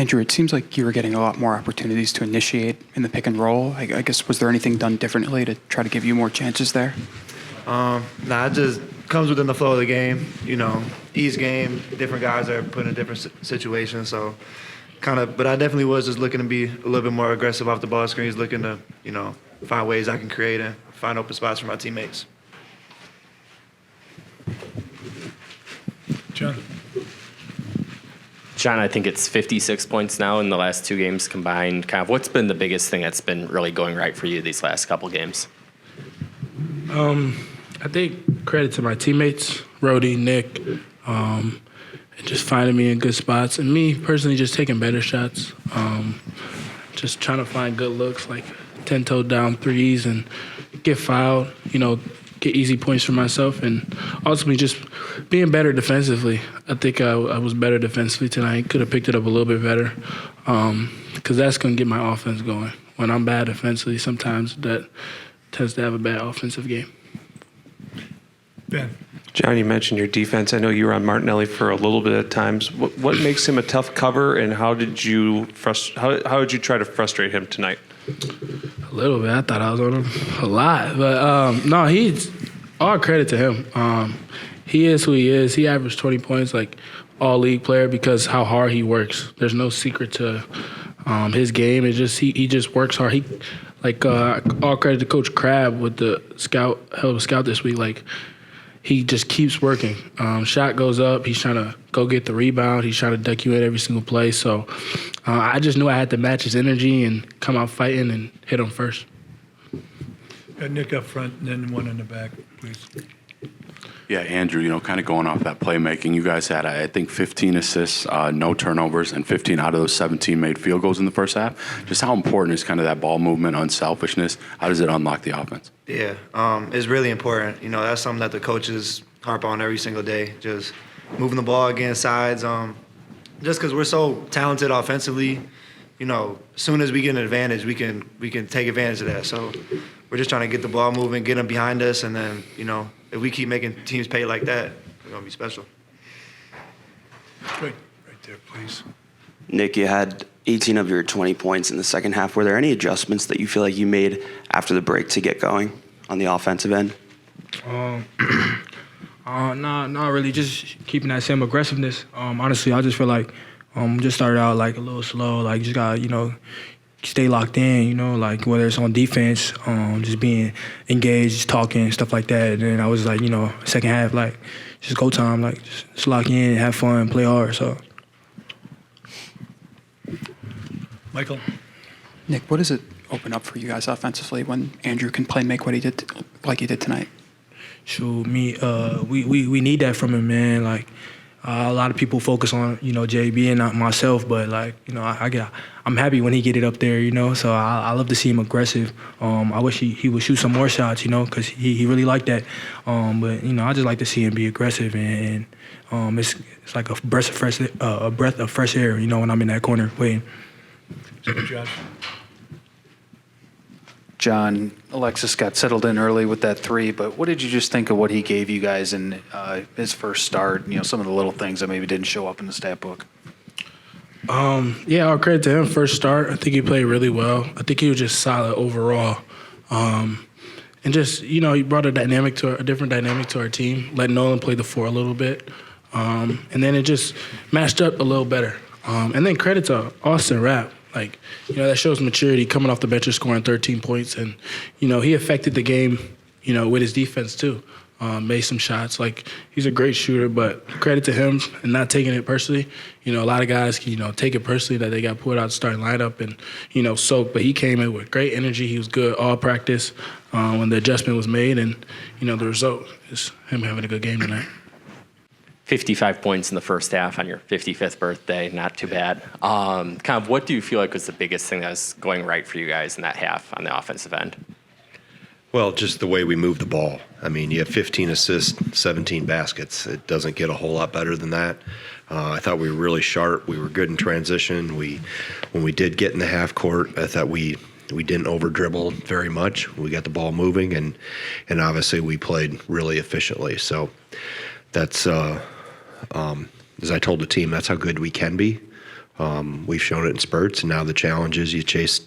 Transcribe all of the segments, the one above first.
Andrew, it seems like you were getting a lot more opportunities to initiate in the pick and roll. I guess, was there anything done differently to try to give you more chances there? It just comes within the flow of the game. Each game, different guys are put in a different situation. So, but I definitely was just looking to be a little bit more aggressive off the ball screens, looking to, find ways I can create and find open spots for my teammates. John, I think it's 56 points now in the last two games combined. What's been the biggest thing that's been really going right for you these last couple games? I think credit to my teammates, Rody, Nick, and just finding me in good spots. And me personally just taking better shots, just trying to find good looks, like 10-toe down threes and get fouled, get easy points for myself, and ultimately just being better defensively. I think I was better defensively tonight. Could have picked it up a little bit better because that's going to get my offense going. When I'm bad defensively, sometimes that tends to have a bad offensive game. Ben. John, you mentioned your defense. I know you were on Martinelli for a little bit at times. What makes him a tough cover, and how did you try to frustrate him tonight? A little bit. I thought I was on him a lot. But, no, he's all credit to him. He is who he is. He averaged 20 points, like all-league player, because how hard he works. There's no secret to his game. It's just he just works hard. All credit to Coach Crab with the hell of a scout this week. Like, he just keeps working. Shot goes up. He's trying to go get the rebound. He's trying to duck you in every single play. So I just knew I had to match his energy and come out fighting and hit him first. Nick up front and then one in the back, please. Yeah, Andrew, kind of going off that playmaking, you guys had, I think, 15 assists, no turnovers, and 15 out of those 17 made field goals in the first half. Just how important is kind of that ball movement, unselfishness? How does it unlock the offense? Yeah, it's really important. That's something that the coaches harp on every single day, just moving the ball against sides. Just because we're so talented offensively, as soon as we get an advantage, we can take advantage of that. So we're just trying to get the ball moving, get them behind us, and then, if we keep making teams pay like that, we're going to be special. Right there, please. Nick, you had 18 of your 20 points in the second half. Were there any adjustments that you feel like you made after the break to get going on the offensive end? Not really. Just keeping that same aggressiveness. Honestly, I just feel like just started out like a little slow. Like just got stay locked in. Like whether it's on defense, just being engaged, talking, stuff like that. And then I was like, second half, like just go time, like just lock in, have fun, play hard. So. Michael. Nick, what does it open up for you guys offensively when Andrew can make what he did like he did tonight? Shoot, we need that from him, man. Like a lot of people focus on JB and not myself, but I'm happy when he get it up there, So I love to see him aggressive. I wish he would shoot some more shots, because he really liked that. But I just like to see him be aggressive and it's like a breath of fresh air, when I'm in that corner waiting. Josh. John, Alexis got settled in early with that three, but what did you just think of what he gave you guys in his first start? Some of the little things that maybe didn't show up in the stat book. Yeah, all credit to him. First start, I think he played really well. I think he was just solid overall. And just, he brought a different dynamic to our team, let Nolan play the four a little bit. And then it just matched up a little better. And then credit to Austin Rapp. Like, that shows maturity coming off the bench and scoring 13 points. And, he affected the game, with his defense too. Made some shots. Like, he's a great shooter, but credit to him and not taking it personally. A lot of guys, take it personally that they got put out the starting lineup and, soaked. But he came in with great energy. He was good all practice when the adjustment was made. And, the result is him having a good game tonight. 55 points in the first half on your 55th birthday, not too bad. What do you feel like was the biggest thing that was going right for you guys in that half on the offensive end? Well, just the way we move the ball. I mean, you have 15 assists, 17 baskets. It doesn't get a whole lot better than that. I thought we were really sharp. We were good in transition. When we did get in the half court, I thought we didn't over dribble very much. We got the ball moving, and obviously we played really efficiently. So that's as I told the team, that's how good we can be We've shown it in spurts, and now the challenge is you chase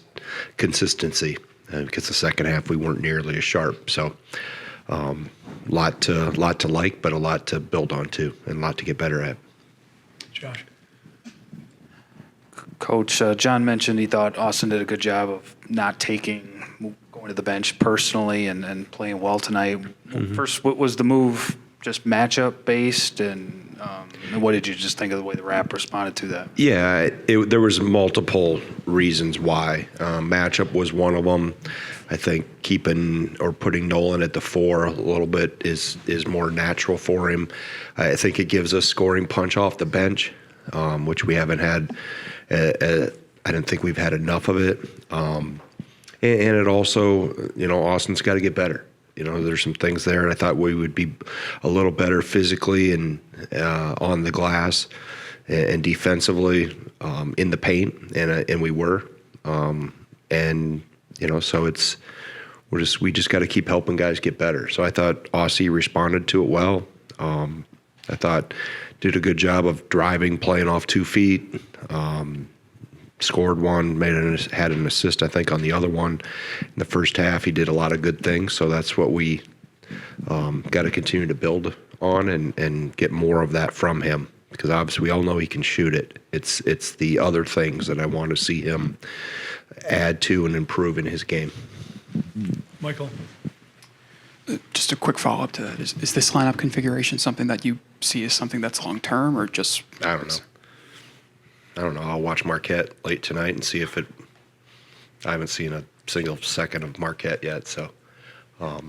consistency because the second half we weren't nearly as sharp. So lot to like, but a lot to build on too, and a lot to get better at. Josh. Coach, John mentioned he thought Austin did a good job of not going to the bench personally and playing well tonight. First, what was the move? Just matchup based, and what did you just think of the way the Rap responded to that? Yeah, there was multiple reasons why. Matchup was one of them. I think keeping or putting Nolan at the 4 a little bit is more natural for him. I think it gives us scoring punch off the bench, which we haven't had. I don't think we've had enough of it. And it also, Austin's got to get better. There's some things there, and I thought we would be a little better physically and on the glass and defensively in the paint, and we were. So we just got to keep helping guys get better. So I thought Aussie responded to it well. I thought did a good job of driving, playing off 2 feet. Scored one, had an assist, I think, on the other one. In the first half, he did a lot of good things. So that's what we got to continue to build on and get more of that from him, because obviously we all know he can shoot it. It's the other things that I want to see him add to and improve in his game. Michael. Just a quick follow-up to that. Is this lineup configuration something that you see as something that's long-term, or just... I don't know. I'll watch Marquette late tonight and see if it. I haven't seen a single second of Marquette yet, so I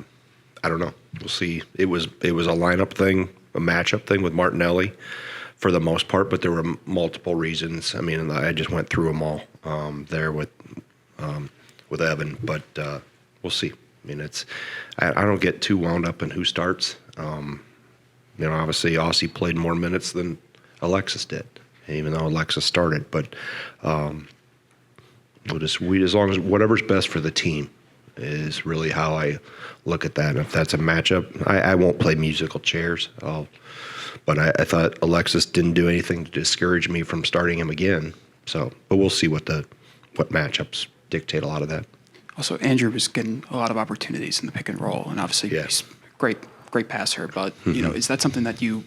don't know. We'll see. It was a lineup thing, a matchup thing with Martinelli, for the most part, but there were multiple reasons. I mean, I just went through them all there with Evan, but we'll see. I mean, I don't get too wound up in who starts. Obviously, Aussie played more minutes than Alexis did, even though Alexis started. But as long as whatever's best for the team is really how I look at that. And if that's a matchup, I won't play musical chairs. But I thought Alexis didn't do anything to discourage me from starting him again. So, but we'll see what matchups dictate a lot of that. Also, Andrew was getting a lot of opportunities in the pick and roll, and obviously he's a great passer. But is that something that you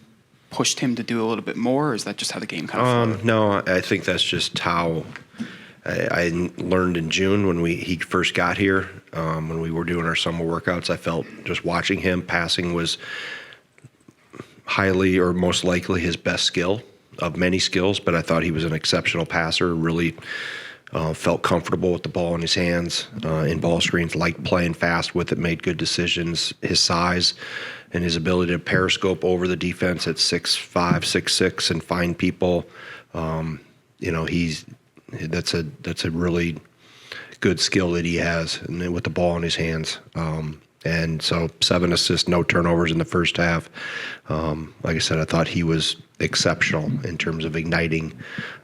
pushed him to do a little bit more, or is that just how the game kind of flowed? No, I think that's just how I learned in June when he first got here. When we were doing our summer workouts, I felt just watching him, passing was highly or most likely his best skill of many skills, but I thought he was an exceptional passer, really felt comfortable with the ball in his hands, in ball screens, liked playing fast with it, made good decisions. His size and his ability to periscope over the defense at 6'5", 6'6", and find people, that's a really good skill that he has, and with the ball in his hands. And so 7 assists, no turnovers in the first half. Like I said, I thought he was exceptional in terms of igniting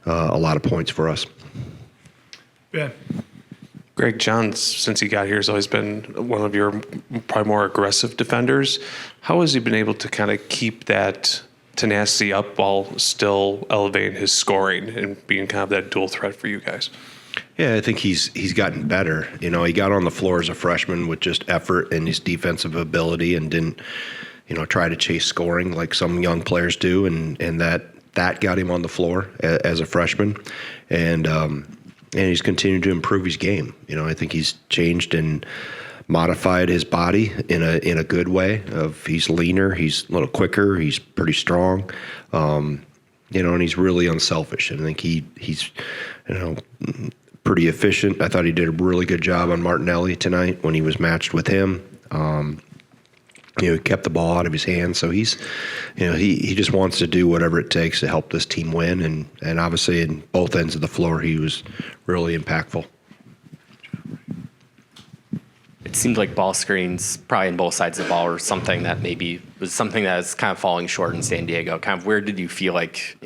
a lot of points for us. Ben. Greg Johns, since he got here, has always been one of your probably more aggressive defenders. How has he been able to kind of keep that tenacity up while still elevating his scoring and being kind of that dual threat for you guys? Yeah, I think he's gotten better. He got on the floor as a freshman with just effort and his defensive ability, and didn't, try to chase scoring like some young players do, and that got him on the floor as a freshman, and he's continued to improve his game. I think he's changed and modified his body in a good way. He's leaner, he's a little quicker, he's pretty strong, and he's really unselfish. And I think he's pretty efficient. I thought he did a really good job on Martinelli tonight when he was matched with him. He kept the ball out of his hands, so he's, he just wants to do whatever it takes to help this team win, and obviously in both ends of the floor he was really impactful. It seemed like ball screens, probably on both sides of the ball, were something that maybe was something that was kind of falling short in San Diego. Kind of where did you feel like,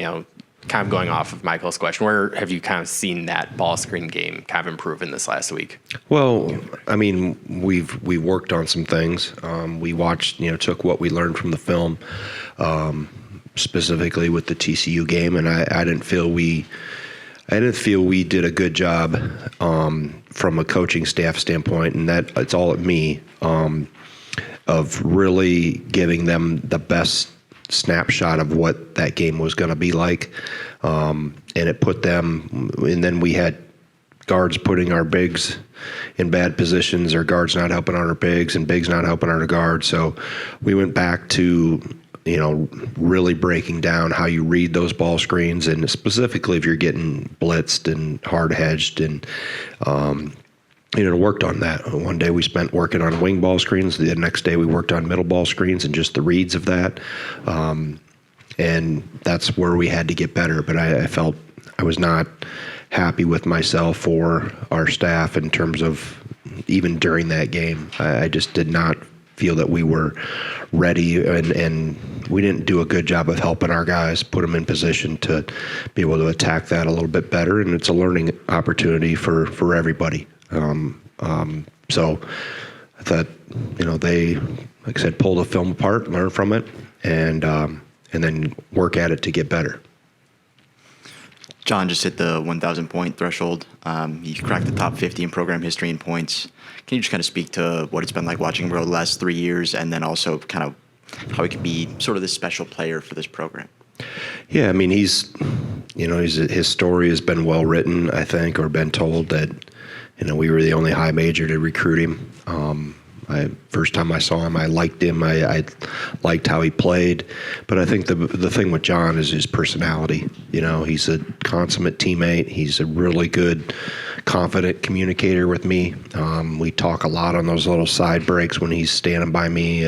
kind of going off of Michael's question, where have you kind of seen that ball screen game kind of improve in this last week? Well, I mean, we worked on some things. We watched, took what we learned from the film, specifically with the TCU game, and I didn't feel we I didn't feel we did a good job from a coaching staff standpoint, and that it's all at me, of really giving them the best snapshot of what that game was going to be like. And it put them, and then we had guards putting our bigs in bad positions, or guards not helping our bigs, and bigs not helping our guards. So we went back to, really breaking down how you read those ball screens, and specifically if you're getting blitzed and hard hedged, and worked on that. One day we spent working on wing ball screens. The next day we worked on middle ball screens and just the reads of that. And that's where we had to get better. But I felt I was not happy with myself or our staff in terms of even during that game. I just did not feel that we were ready, and we didn't do a good job of helping our guys put them in position to be able to attack that a little bit better. And it's a learning opportunity for everybody. So I thought, they, like I said, pull the film apart, learn from it, and then work at it to get better. John just hit the 1,000 point threshold. You cracked the top 50 in program history in points. Can you just kind of speak to what it's been like watching him grow the last 3 years, and then also kind of how he could be sort of this special player for this program? Yeah, I mean, his story has been well written, I think, or been told that, we were the only high major to recruit him. First time I saw him, I liked him. I liked how he played. But I think the thing with John is his personality. He's a consummate teammate. He's a really good, confident communicator with me. We talk a lot on those little side breaks when he's standing by me,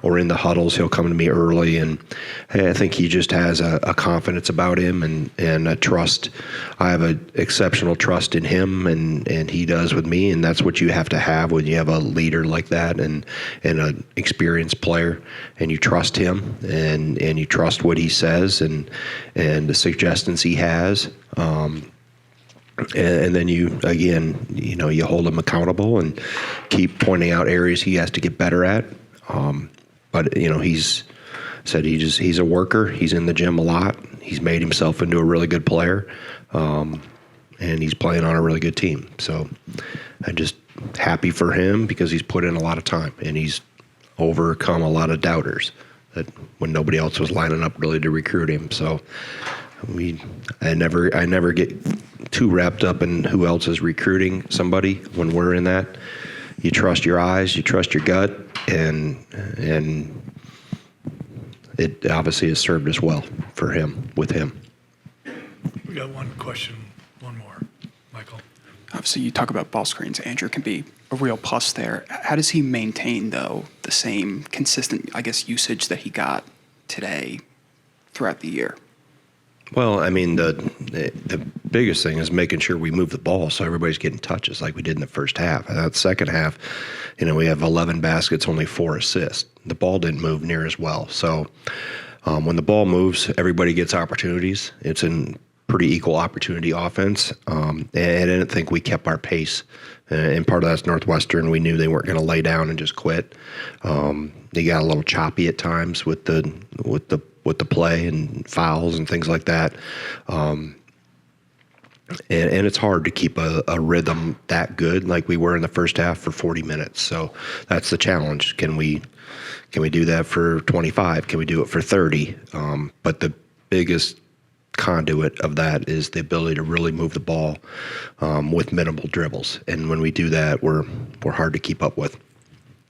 or in the huddles. He'll come to me early, and I think he just has a confidence about him and a trust. I have an exceptional trust in him, and he does with me, and that's what you have to have when you have a leader like that and an experienced player, and you trust him and you trust what he says and the suggestions he has. And then you hold him accountable and keep pointing out areas he has to get better at. But he's a worker. He's in the gym a lot. He's made himself into a really good player. And he's playing on a really good team. So I'm just happy for him because he's put in a lot of time and he's overcome a lot of doubters that when nobody else was lining up really to recruit him. So I never get too wrapped up in who else is recruiting somebody when we're in that. You trust your eyes, you trust your gut, and it obviously has served us well with him. We got one question, one more. Michael. Obviously, you talk about ball screens. Andrew can be a real plus there. How does he maintain, though, the same consistent, usage that he got today throughout the year? Well, I mean, the biggest thing is making sure we move the ball so everybody's getting touches like we did in the first half. And that second half, we have 11 baskets, only 4 assists. The ball didn't move near as well. So when the ball moves, everybody gets opportunities. It's a pretty equal opportunity offense. And I didn't think we kept our pace. And part of that's Northwestern. We knew they weren't going to lay down and just quit. They got a little choppy at times with the play and fouls and things like that. And it's hard to keep a rhythm that good like we were in the first half for 40 minutes. So that's the challenge. Can we do that for 25? Can we do it for 30? But the biggest conduit of that is the ability to really move the ball with minimal dribbles. And when we do that, we're hard to keep up with.